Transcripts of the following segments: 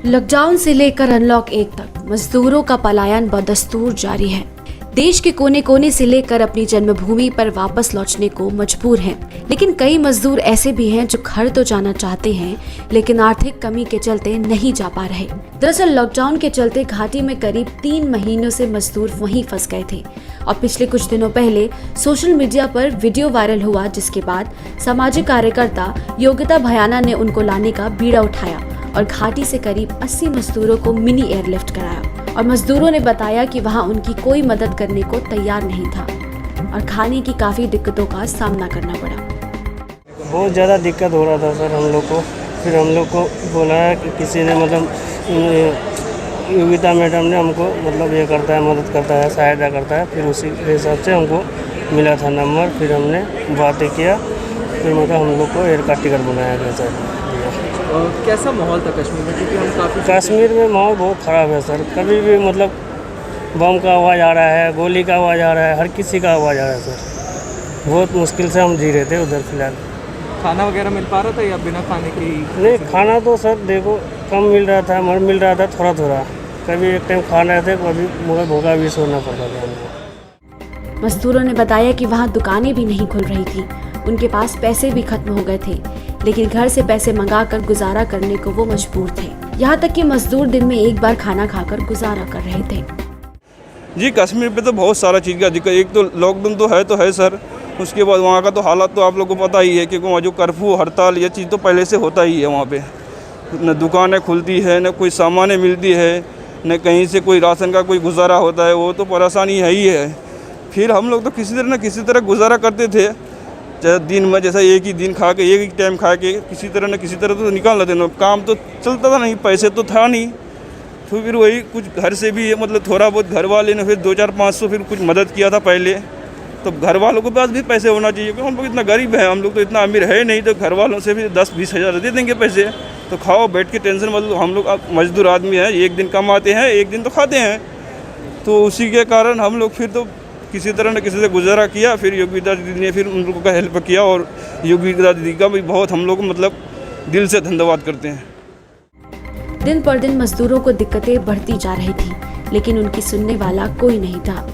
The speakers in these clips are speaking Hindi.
लॉकडाउन से लेकर अनलॉक 1 तक मजदूरों का पलायन बदस्तूर जारी है। देश के कोने कोने से लेकर अपनी जन्मभूमि पर वापस लौटने को मजबूर हैं। लेकिन कई मजदूर ऐसे भी हैं जो घर तो जाना चाहते हैं लेकिन आर्थिक कमी के चलते नहीं जा पा रहे। दरअसल लॉकडाउन के चलते घाटी में करीब 3 महीनों से मजदूर वहीं फंस गए थे और पिछले कुछ दिनों पहले सोशल मीडिया पर वीडियो वायरल हुआ, जिसके बाद सामाजिक कार्यकर्ता योगिता भयाना ने उनको लाने का बीड़ा उठाया और घाटी से करीब 80 मजदूरों को मिनी एयरलिफ्ट कराया। और मजदूरों ने बताया कि वहां उनकी कोई मदद करने को तैयार नहीं था और खाने की काफ़ी दिक्कतों का सामना करना पड़ा। बहुत ज़्यादा दिक्कत हो रहा था सर हम लोग को। फिर हम लोग को बोला कि किसी ने योगिता मैडम ने हमको ये करता है, मदद करता है, सहायता करता है। फिर उसी के हिसाब से हमको मिला था नंबर। फिर हमने बातें किया, फिर हम लोग को एयर का टिकट बनाया गया सर। कैसा माहौल था कश्मीर में? क्योंकि हम काफ़ी कश्मीर में माहौल बहुत ख़राब है सर। कभी भी बम का आवाज़ आ रहा है, गोली का आवाज़ आ रहा है, हर किसी का आवाज़ आ रहा है सर। बहुत मुश्किल से हम जी रहे थे उधर। फिलहाल खाना वगैरह मिल पा रहा था या बिना खाने की? नहीं, खाना तो सर देखो कम मिल रहा था, मिल रहा था थोड़ा थोड़ा। कभी एक टाइम खा रहे थे, कभी मगर भूखा भी सोना पड़ता था हमको। मजदूरों ने बताया कि वहां दुकानें भी नहीं खुल रही थी, उनके पास पैसे भी खत्म हो गए थे, लेकिन घर से पैसे मंगाकर गुजारा करने को वो मजबूर थे। यहाँ तक कि मजदूर दिन में एक बार खाना खाकर गुजारा कर रहे थे। जी, कश्मीर पे तो बहुत सारा चीज़ का दिक्कत। एक तो लॉकडाउन तो है सर। उसके बाद वहाँ का तो हालात तो आप लोगों को पता ही है कि वहाँ जो कर्फ्यू हड़ताल ये चीज़ तो पहले से होता ही है। वहाँ पे न दुकानें खुलती है, न कोई सामानें मिलती है, न कहीं से कोई राशन का कोई गुजारा होता है। वो तो परेशानी है ही है। फिर हम लोग तो किसी तरह गुजारा करते थे। चाहे दिन में जैसा एक ही दिन खा के, एक ही टाइम खा के किसी तरह तो निकाल लेते ना। काम तो चलता था नहीं, पैसे तो था नहीं। तो फिर वही कुछ घर से भी थोड़ा बहुत घर वाले ने फिर 2-4-500 फिर कुछ मदद किया था पहले। तो घर वालों के पास भी पैसे होना चाहिए, क्योंकि हम लोग इतना गरीब हैं, हम लोग तो इतना अमीर है नहीं। तो घर वालों से भी 10-20 हज़ार दे देंगे पैसे, तो खाओ बैठ के, टेंशन हम लोग मजदूर आदमी हैं, एक दिन कमाते हैं, एक दिन तो खाते हैं। तो उसी के कारण हम लोग फिर तो किसी तरह न किसी से गुजारा किया। फिर योगिता दीदी ने फिर उन लोगों का हेल्प किया और योगिता दीदी का भी बहुत हम लोग दिल से धन्यवाद करते हैं। दिन पर दिन मजदूरों को दिक्कतें बढ़ती जा रही थी, लेकिन उनकी सुनने वाला कोई नहीं था।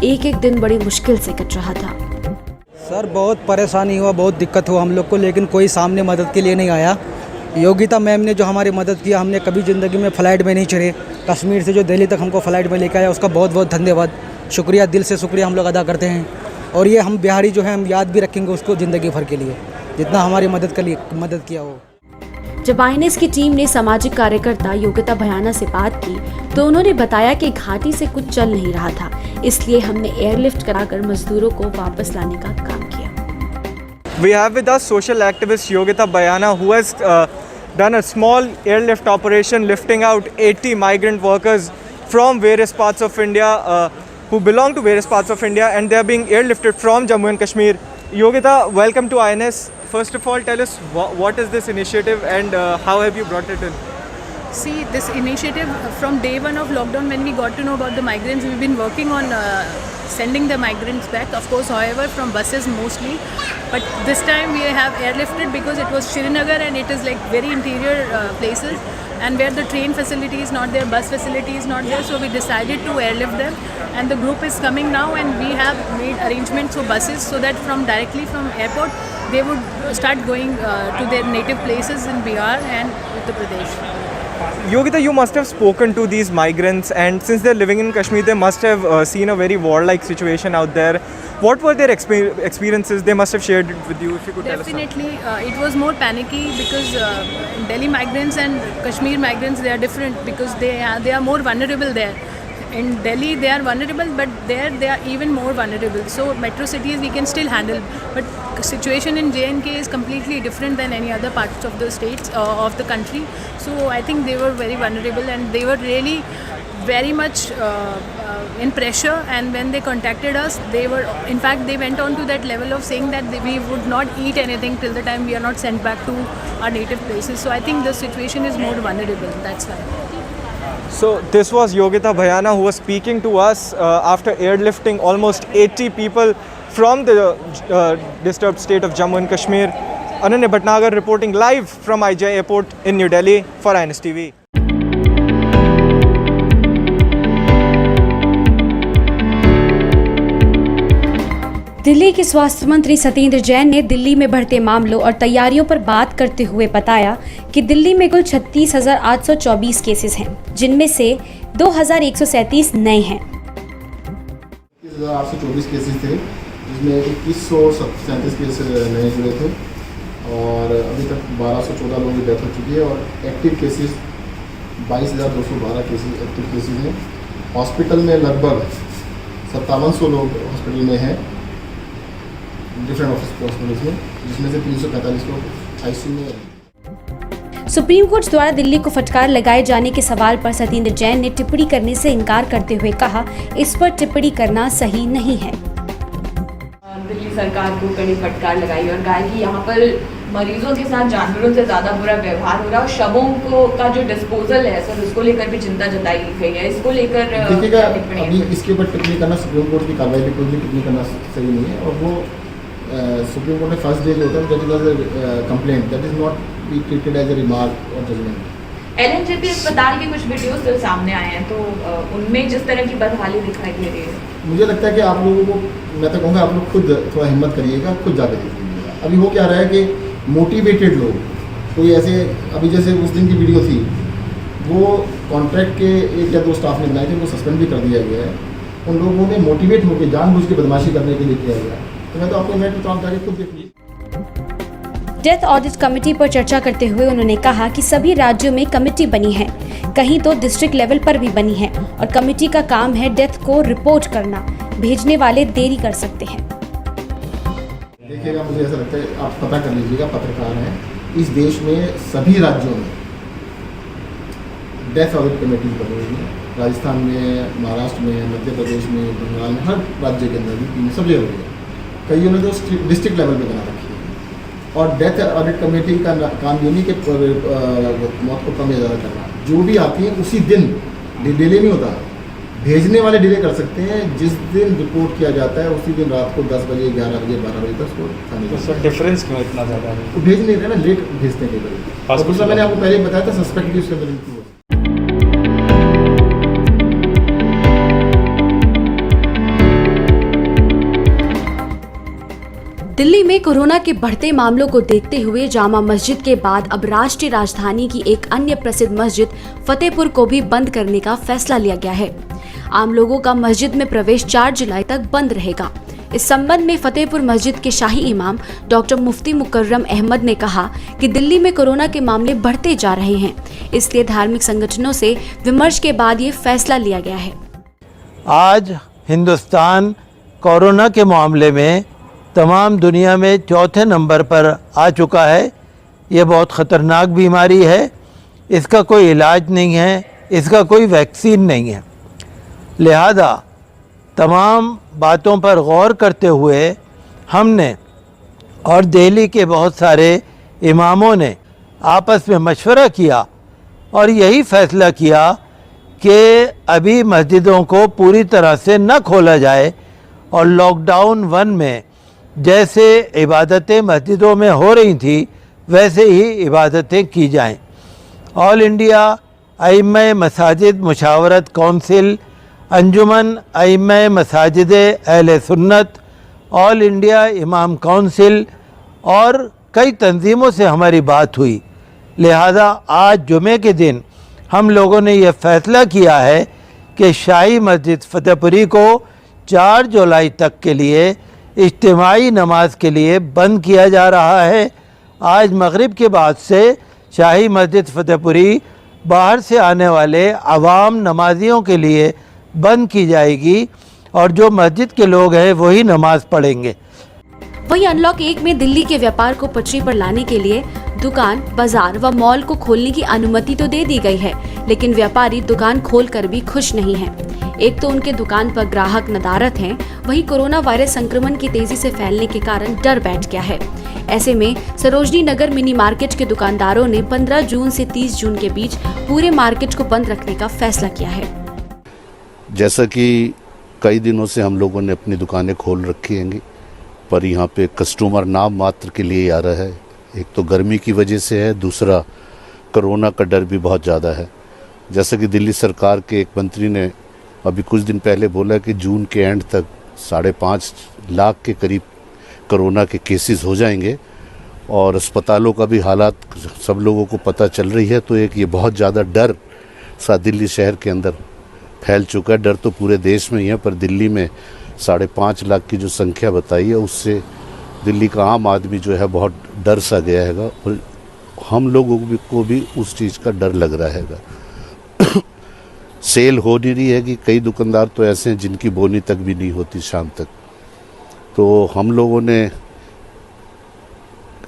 एक एक दिन बड़ी मुश्किल से कट रहा था। सर बहुत परेशानी हुआ, बहुत दिक्कत हुआ हम लोग को, लेकिन कोई सामने मदद के लिए नहीं आया। योगिता मैम ने जो हमारी मदद किया, हमने कभी ज़िंदगी में फ़्लाइट में नहीं चढ़े। कश्मीर से जो दिल्ली तक हमको फ़्लाइट में लेकर आया, उसका बहुत बहुत धन्यवाद, शुक्रिया, दिल से शुक्रिया हम लोग अदा करते हैं। और ये हम बिहारी जो हैं, हम याद भी रखेंगे उसको ज़िंदगी भर के लिए, जितना हमारी मदद किया हो। जब INS की टीम ने सामाजिक कार्यकर्ता योगिता भयाना से बात की तो उन्होंने बताया कि घाटी से कुछ चल नहीं रहा था, इसलिए हमने एयरलिफ्ट कराकर मजदूरों को वापस लाने का काम किया। We have with us social activist Yogita Bhayana, who has done a small airlift operation lifting out 80 migrant workers from various parts of India, who belong to various parts of India, and they are being airlifted from Jammu and Kashmir. Yogita, welcome to INS. First of all, tell us what is this initiative and how have you brought it in? See, this initiative from day one of lockdown, when we got to know about the migrants, we've been working on sending the migrants back, of course, however, from buses mostly. But this time we have airlifted because it was Srinagar and it is like very interior places, and where the train facility is not there, bus facility is not there, so we decided to airlift them. And the group is coming now, and we have made arrangements for buses so that directly from airport they would start going to their native places in Bihar and Uttar Pradesh. Yogita, you must have spoken to these migrants, and since they're living in Kashmir, they must have seen a very warlike situation out there. What were their experiences? They must have shared it with you, if you could tell us. Definitely, it was more panicky because Delhi migrants and Kashmir migrants, they are different because they are more vulnerable there. In Delhi they are vulnerable, but there they are even more vulnerable. So metro cities we can still handle, but situation in J&K is completely different than any other parts of the states of the country. So I think they were very vulnerable, and they were really very much in pressure. And when they contacted us, they went on to that level of saying that we would not eat anything till the time we are not sent back to our native places. So I think the situation is more vulnerable, that's why. So this was Yogita Bhayana, who was speaking to us after airlifting almost 80 people from the disturbed state of Jammu and Kashmir. Ananya Bhatnagar reporting live from IJ Airport in New Delhi for INS TV. Delhi के स्वास्थ्य मंत्री सत्येंद्र जैन ने दिल्ली में बढ़ते मामलों और तैयारियों पर बात करते हुए बताया कि दिल्ली में कुल 36,824 केसेस हैं, जिनमें से 2,137 नए हैं। 824 केसेस थे, जिसमें 2137 केस नए जुड़े थे और अभी तक 1214 लोगों की डेथ हो चुकी है और active cases 22,212 cases active cases हैं। हॉस्पिटल में लगभग 5700 लोग हॉस्पिटल में हैं, डिफरेंट हॉस्पिटल्स में, जिसमें से 345 लोग आईसीयू में हैं। सुप्रीम कोर्ट द्वारा दिल्ली को फटकार लगाए जाने के सवाल पर सत्येंद्र जैन ने टिप्पणी करने से इनकार करते हुए कहा, इस पर टिप्पणी करना सही नहीं है। दिल्ली सरकार को कड़ी फटकार लगाई और कहा कि यहाँ पर मरीजों के साथ जानवरों से ज़्यादा बुरा व्यवहार हो रहा है और शवों को का जो डिस्पोजल है सर, उसको लेकर भी चिंता जताई गई है। इसको लेकर देखिएगा, अभी इसके ऊपर टिप्पणी करना सुप्रीम कोर्ट की कार्रवाई पे कोई भी टिप्पणी करना सही नहीं है और वो सुप्रीम कोर्ट में फर्स्ट डे जो होता है that is complaint, that is not be treated as a remark और जजमेंट। एलएनजेपी अस्पताल के कुछ वीडियोस सामने आए हैं, तो उनमें जिस तरह की बदहाली दिखाई दे रही है, मुझे लगता है कि आप लोगों को, मैं तो कहूँगा आप लोग खुद थोड़ा हिम्मत करिएगा, खुद जाके देख लीजिएगा। अभी हो क्या रहा है कि मोटिवेटेड लोग, कोई ऐसे, अभी जैसे उस दिन की वीडियो थी, वो कॉन्ट्रैक्ट के 1 या 2 स्टाफ ने बनाए थे, उनको सस्पेंड भी कर दिया गया है। उन लोगों ने मोटिवेट होकर जानबूझ के बदमाशी करने के लिए किया गया। तो मैं तो आपको इन्वाइट करता हूँ जाके खुद देख लीजिए। डेथ ऑडिट कमेटी पर चर्चा करते हुए उन्होंने कहा कि सभी राज्यों में कमेटी बनी है, कहीं तो डिस्ट्रिक्ट लेवल पर भी बनी है और कमेटी का काम है डेथ को रिपोर्ट करना। भेजने वाले देरी कर सकते हैं। देखिएगा, मुझे ऐसा लगता है, आप पता कर लीजिएगा, पत्रकार हैं, इस देश में सभी राज्यों में डेथ ऑडिट कमेटी बनी हुई है। राजस्थान में, महाराष्ट्र में, मध्य प्रदेश में, बंगाल में, हर राज्य के अंदर भी सब जगह हुई है। कईयों ने तो डिस्ट्रिक्ट लेवल पे बना रखी है। और डेथ ऑडिट कमेटी का काम ये नहीं कि मौत को कम या ज़्यादा करना, जो भी आती है उसी दिन, डिले नहीं होता, भेजने वाले डिले कर सकते हैं। जिस दिन रिपोर्ट किया जाता है उसी दिन रात को 10 बजे, 11 बजे, 12 बजे तक उसको सर डिफरेंस क्यों इतना ज़्यादा है? तो भेज नहीं रहे ना, लेट भेजते हैं कई। और दूसरा मैंने आपको पहले बताया था, सस्पेक्ट भी उसके अंदर इंक्लूड। दिल्ली में कोरोना के बढ़ते मामलों को देखते हुए जामा मस्जिद के बाद अब राष्ट्रीय राजधानी की एक अन्य प्रसिद्ध मस्जिद फतेहपुर को भी बंद करने का फैसला लिया गया है। आम लोगों का मस्जिद में प्रवेश 4 जुलाई तक बंद रहेगा। इस संबंध में फतेहपुर मस्जिद के शाही इमाम डॉक्टर मुफ्ती मुकर्रम अहमद ने कहा कि दिल्ली में कोरोना के मामले बढ़ते जा रहे हैं, इसलिए धार्मिक संगठनों से विमर्श के बाद ये फैसला लिया गया है। आज हिंदुस्तान कोरोना के मामले में तमाम दुनिया में 4थे नंबर पर आ चुका है। ये बहुत ख़तरनाक बीमारी है, इसका कोई इलाज नहीं है, इसका कोई वैक्सीन नहीं है। लिहाजा तमाम बातों पर गौर करते हुए हमने और दिल्ली के बहुत सारे इमामों ने आपस में मशवरा किया और यही फ़ैसला किया कि अभी मस्जिदों को पूरी तरह से न खोला जाए और लॉकडाउन 1 में जैसे इबादतें मस्जिदों में हो रही थी वैसे ही इबादतें की जाएं। ऑल इंडिया अइम्मा मसाजिद मुशावरत कौंसिल, अंजुमन अइम्मा मसाजिद अहले सुन्नत, ऑल इंडिया इमाम कौंसिल और कई तंजीमों से हमारी बात हुई। लिहाजा आज जुमे के दिन हम लोगों ने यह फ़ैसला किया है कि शाही मस्जिद फतेहपुरी को 4 जुलाई तक के लिए इज्तिमाई नमाज के लिए बंद किया जा रहा है। आज मगरिब के बाद से शाही मस्जिद फतेहपुरी बाहर से आने वाले आवाम नमाजियों के लिए बंद की जाएगी और जो मस्जिद के लोग हैं वही नमाज पढ़ेंगे। वहीं अनलॉक 1 में दिल्ली के व्यापार को पटरी पर लाने के लिए दुकान, बाजार व मॉल को खोलने की अनुमति तो दे दी गई है, लेकिन व्यापारी दुकान खोलकर भी खुश नहीं हैं। एक तो उनके दुकान पर ग्राहक नदारत हैं, वहीं कोरोना वायरस संक्रमण की तेजी से फैलने के कारण डर बैठ गया है। ऐसे में सरोजनी नगर मिनी मार्केट के दुकानदारों ने 15 जून से 30 जून के बीच पूरे मार्केट को बंद रखने का फैसला किया है। जैसा कि कई दिनों से हम लोगों ने अपनी दुकानें खोल रखी हैं, पर यहाँ पे कस्टमर नाम मात्र के लिए आ रहा है। एक तो गर्मी की वजह से है, दूसरा कोरोना का डर भी बहुत ज़्यादा है। जैसा कि दिल्ली सरकार के एक मंत्री ने अभी कुछ दिन पहले बोला कि जून के एंड तक 5.5 लाख के करीब कोरोना के केसेस हो जाएंगे और अस्पतालों का भी हालात सब लोगों को पता चल रही है, तो एक ये बहुत ज़्यादा डर सा दिल्ली शहर के अंदर फैल चुका है। डर तो पूरे देश में ही है, पर दिल्ली में 5.5 लाख की जो संख्या बताई है उससे दिल्ली का आम आदमी जो है बहुत डर सा गया है और हम लोगों को भी उस चीज़ का डर लग रहा है। सेल हो नहीं रही है कि कई दुकानदार तो ऐसे हैं जिनकी बोनी तक भी नहीं होती शाम तक। तो हम लोगों ने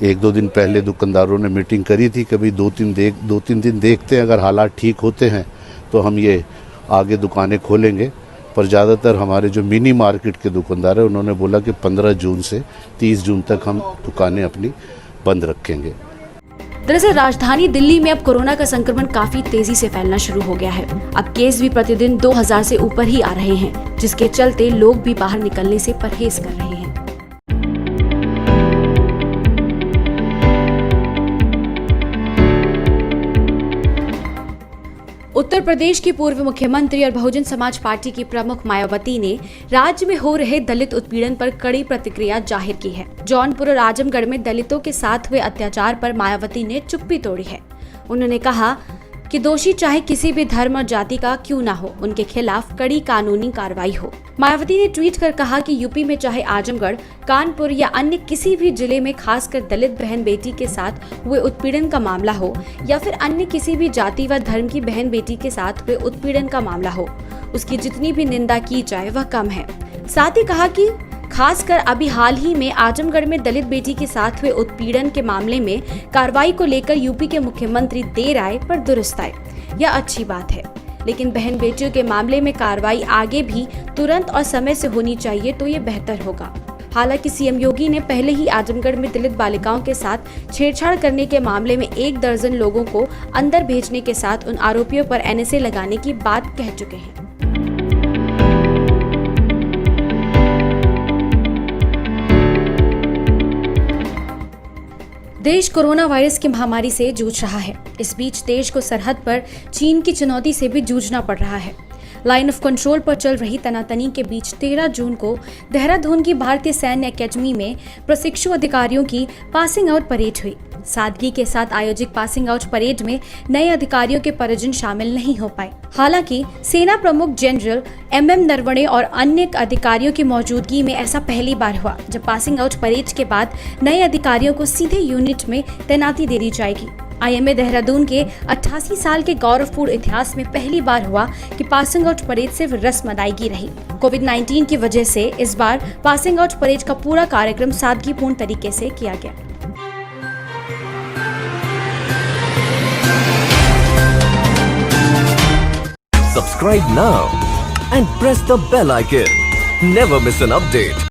1-2 दिन पहले दुकानदारों ने मीटिंग करी थी, कभी 2-3 दिन देखते हैं, अगर हालात ठीक होते हैं तो हम ये आगे दुकानें खोलेंगे। पर ज़्यादातर हमारे जो मिनी मार्केट के दुकानदार हैं उन्होंने बोला कि 15 जून से 30 जून तक हम दुकानें अपनी बंद रखेंगे। दरअसल राजधानी दिल्ली में अब कोरोना का संक्रमण काफी तेजी से फैलना शुरू हो गया है। अब केस भी प्रतिदिन 2000 से ऊपर ही आ रहे हैं, जिसके चलते लोग भी बाहर निकलने से परहेज कर रहे हैं। उत्तर प्रदेश की पूर्व मुख्यमंत्री और बहुजन समाज पार्टी की प्रमुख मायावती ने राज्य में हो रहे दलित उत्पीड़न पर कड़ी प्रतिक्रिया जाहिर की है। जौनपुर और आजमगढ़ में दलितों के साथ हुए अत्याचार पर मायावती ने चुप्पी तोड़ी है। उन्होंने कहा कि दोषी चाहे किसी भी धर्म और जाति का क्यों ना हो, उनके खिलाफ कड़ी कानूनी कार्रवाई हो। मायावती ने ट्वीट कर कहा कि यूपी में चाहे आजमगढ़, कानपुर या अन्य किसी भी जिले में खासकर दलित बहन बेटी के साथ हुए उत्पीड़न का मामला हो या फिर अन्य किसी भी जाति व धर्म की बहन बेटी के साथ हुए उत्पीड़न का मामला हो, उसकी जितनी भी निंदा की जाए वह कम है। साथ ही कहा कि खासकर अभी हाल ही में आजमगढ़ में दलित बेटी के साथ हुए उत्पीड़न के मामले में कार्रवाई को लेकर यूपी के मुख्यमंत्री देर आए पर दुरुस्त आए, यह अच्छी बात है। लेकिन बहन बेटियों के मामले में कार्रवाई आगे भी तुरंत और समय से होनी चाहिए तो ये बेहतर होगा। हालांकि सीएम योगी ने पहले ही आजमगढ़ में दलित बालिकाओं के साथ छेड़छाड़ करने के मामले में 1 दर्जन लोगों को अंदर भेजने के साथ उन आरोपियों पर एनएसए लगाने की बात कह चुके हैं। देश कोरोना वायरस की महामारी से जूझ रहा है। इस बीच देश को सरहद पर चीन की चुनौती से भी जूझना पड़ रहा है। लाइन ऑफ कंट्रोल पर चल रही तनातनी के बीच 13 जून को देहरादून की भारतीय सैन्य अकेडमी में प्रशिक्षु अधिकारियों की पासिंग आउट परेड हुई। सादगी के साथ आयोजित पासिंग आउट परेड में नए अधिकारियों के परिजन शामिल नहीं हो पाए। हालांकि सेना प्रमुख जनरल MM नरवणे और अन्य अधिकारियों की मौजूदगी में ऐसा पहली बार हुआ जब पासिंग आउट परेड के बाद नए अधिकारियों को सीधे यूनिट में तैनाती दे दी जाएगी। IMA देहरादून के 88 साल के गौरवपूर्ण इतिहास में पहली बार हुआ कि पासिंग आउट परेड सिर्फ रस्म अदायगी रही। कोविड-19 की वजह से इस बार पासिंग आउट परेड का पूरा कार्यक्रम सादगीपूर्ण तरीके से किया गया। Subscribe now and press the bell icon. Never miss an update.